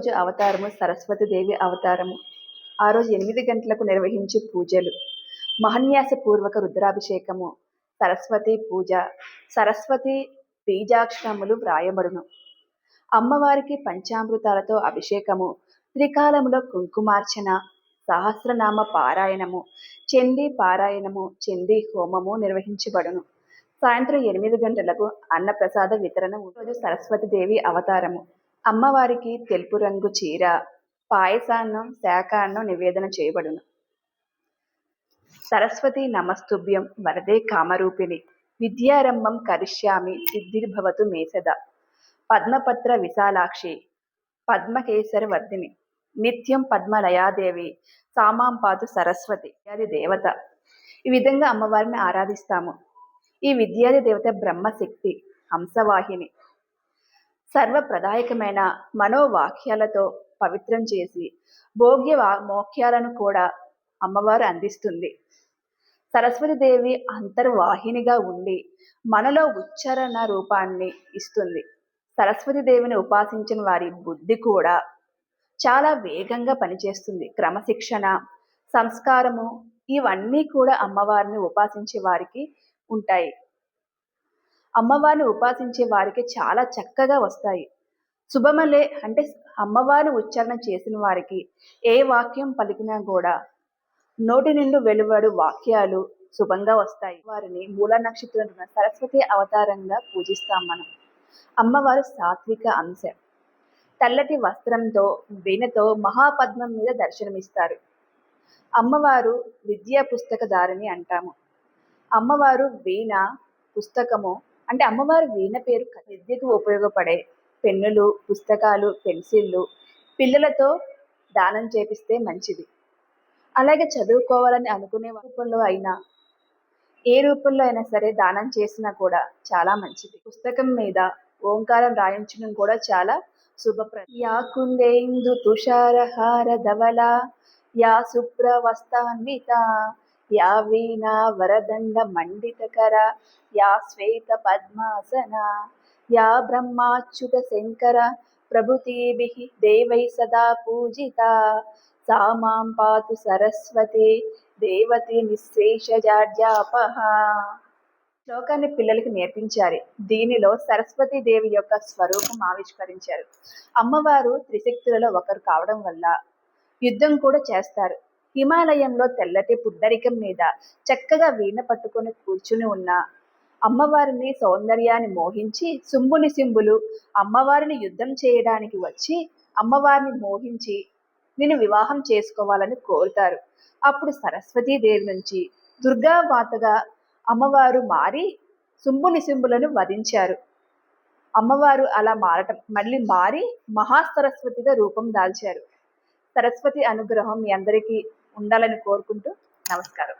రోజు అవతారము సరస్వతీదేవి అవతారము. ఆ రోజు 8 గంటలకు నిర్వహించే పూజలు, మహన్యాసపూర్వక రుద్రాభిషేకము, సరస్వతి పూజ, సరస్వతి బీజాక్షరములు వ్రాయబడును. అమ్మవారికి పంచామృతాలతో అభిషేకము, త్రికాలములో కుంకుమార్చన, సహస్రనామ పారాయణము, చండీ పారాయణము, చండీ హోమము నిర్వహించబడును. సాయంత్రం 8 గంటలకు అన్నప్రసాద వితరణ. రోజు సరస్వతీదేవి అవతారము. అమ్మవారికి తెలుపు రంగు చీర, పాయసాన్నం, శాకాన్నం నివేదన చేయబడును. సరస్వతి నమస్తుభ్యం వరదే కామరూపిణి, విద్యారంభం కరిష్యామి సిద్ధిర్భవతు మే సదా, పద్మపత్ర విశాలాక్షి, పద్మకేసర వర్ధిని, నిత్యం పద్మలయాదేవి, సామాం పాతు సరస్వతి. విద్యాది దేవత. ఈ విధంగా అమ్మవారిని ఆరాధిస్తాము. ఈ విద్యాది దేవత బ్రహ్మశక్తి, హంసవాహిని. సర్వప్రదాయకమైన మనోవాక్యాలతో పవిత్రం చేసి భోగ్య మోక్యాలను కూడా అమ్మవారు అందిస్తుంది. సరస్వతీదేవి అంతర్వాహినిగా ఉండి మనలో ఉచ్చారణ రూపాన్ని ఇస్తుంది. సరస్వతీదేవిని ఉపాసించిన వారి బుద్ధి కూడా చాలా వేగంగా పనిచేస్తుంది. క్రమశిక్షణ, సంస్కారము ఇవన్నీ కూడా అమ్మవారిని ఉపాసించే వారికి ఉంటాయి. అమ్మవారిని ఉపాసించే వారికి చాలా చక్కగా వస్తాయి. శుభమలే అంటే అమ్మవారిని ఉచ్చారణ చేసిన వారికి ఏ వాక్యం పలికినా కూడా నోటి నుండి వెలువడు వాక్యాలు శుభంగా వస్తాయి. వారిని మూల నక్షత్రం సరస్వతి అవతారంగా పూజిస్తాం మనం. అమ్మవారు సాత్విక అంశ, తెల్లటి వస్త్రంతో వీణతో మహాపద్మం మీద దర్శనమిస్తారు. అమ్మవారు విద్యా పుస్తకధారిణి అంటాము. అమ్మవారు వీణ పుస్తకము అంటే అమ్మవారి వీణ పేరు విద్యకు ఉపయోగపడే పెన్నులు, పుస్తకాలు, పెన్సిళ్ళు పిల్లలతో దానం చేపిస్తే మంచిది. అలాగే చదువుకోవాలని అనుకునే రూపంలో అయినా ఏ రూపంలో అయినా సరే దానం చేసినా కూడా చాలా మంచిది. పుస్తకం మీద ఓంకారం రాయించడం కూడా చాలా శుభప్రదం. యా కుందేందు తుషారహార ధవల, యా శుభ్రవస్తాన్విత, యా వీణా వరదండ మండితకర, యా శ్వేత పద్మాసన, యా బ్రహ్మాచ్యుత శంకర ప్రభుతీభిః దేవై సదా పూజిత, సా మాం పాతు సరస్వతి దేవతి నిశ్శేషజాడ్యాపః. శ్లోకాన్ని పిల్లలకి నేర్పించారు. దీనిలో సరస్వతీదేవి యొక్క స్వరూపం ఆవిష్కరించారు. అమ్మవారు త్రిశక్తులలో ఒకరు కావడం వల్ల యుద్ధం కూడా చేస్తారు. హిమాలయంలో తెల్లటి పుడ్డరికం మీద చక్కగా వీణ పట్టుకొని కూర్చుని ఉన్న అమ్మవారిని సౌందర్యాన్ని మోహించి శుంభుని సింబులు అమ్మవారిని యుద్ధం చేయడానికి వచ్చి అమ్మవారిని మోహించి నేను వివాహం చేసుకోవాలని కోరుతారు. అప్పుడు సరస్వతీదేవి నుంచి దుర్గామాతగా అమ్మవారు మారి శుంభుని సింబులను వధించారు. అమ్మవారు అలా మళ్ళీ మారి మహాసరస్వతిగా రూపం దాల్చారు. సరస్వతి అనుగ్రహం మీ అందరికీ ఉండాలని కోరుకుంటూ నమస్కారం.